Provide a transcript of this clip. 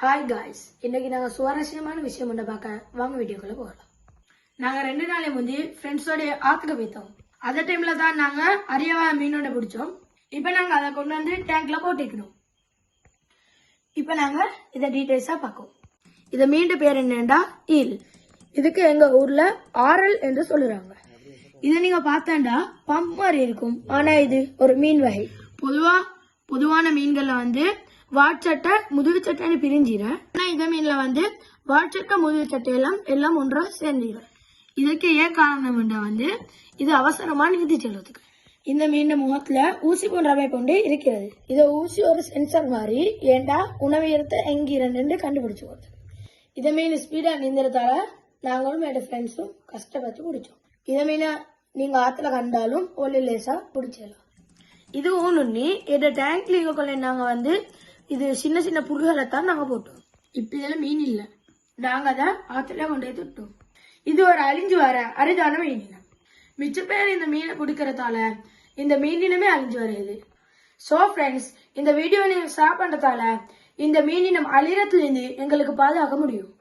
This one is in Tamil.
ஹாய் காய்ஸ், இன்னைக்கு நாங்கள் சுவாரஸ்யமான விஷயம் ஒன்று பார்க்க வாங்க வீடியோக்குள்ள போகலாம். நாங்கள் 2 நாளே முந்தி ஃப்ரெண்ட்ஸோட ஆற்றுக்கு போய்த்தோம். அந்த டைம்ல தான் நாங்கள் அரியவா மீனோட பிடிச்சோம். இப்போ நாங்கள் அதை கொண்டு வந்து டேங்க்ல போட்டுக்கணும். இப்போ நாங்கள் இதை டீட்டெயில்ஸாக பார்ப்போம். இதை மீன் பேர் என்னண்டா ஈல். இதுக்கு எங்கள் ஊரில் ஆரல் என்று சொல்லுறாங்க. இதை நீங்கள் பார்த்தேன்டா பம்ப் மாதிரி இருக்கும். ஆனால் இது ஒரு மீன் வகை. பொதுவான மீன்கள்ல வந்து வாட்சட்டை முதுகு சட்டைன்னு பிரிஞ்சிடும். ஆனால் இந்த மீன்ல வந்து வாட்சட்டை முதுகு சட்டை எல்லாம் ஒன்றா சேர்ந்துடும். இதுக்கு ஏன் காரணம் வந்து இது அவசரமா நீந்தி செல்வதுக்கு. இந்த மீன் முகத்துல ஊசி போன்றவை கொண்டு இருக்கிறது. இதை ஊசி ஒரு சென்சர் மாதிரி ஏண்டா உணவு எங்கிருந்து கண்டுபிடிச்சு போகுது. இதை மீன் ஸ்பீடா நீந்திரத்தால நாங்களும் என்னோட ஃப்ரெண்ட்ஸும் கஷ்டப்பட்டு பிடிச்சோம். இதை மீனை நீங்க ஆத்துல கண்டாலும் ஒல்லி லேசா பிடிச்சிடலாம். இது ஒண்ணு இந்த டேங்க்ல கொள்ள நாங்க வந்து இது சின்ன சின்ன புல்களை தான் நாங்க போட்டோம். இப்ப இதெல்லாம் மீன் இல்ல, நாங்க அதை ஆத்துல கொண்டு தொட்டோம். இது ஒரு அழிஞ்சு வர அரிதான மீனினம். மிச்ச பேர் இந்த மீனை பிடிக்கிறதால இந்த மீனினமே அழிஞ்சு வருது. சோ ஃப்ரெண்ட்ஸ், இந்த வீடியோ நீங்க ஸ்டாப் பண்றதால இந்த மீனினம் அழிறதுல இருந்து எங்களுக்கு பாதுகாக்க முடியும்.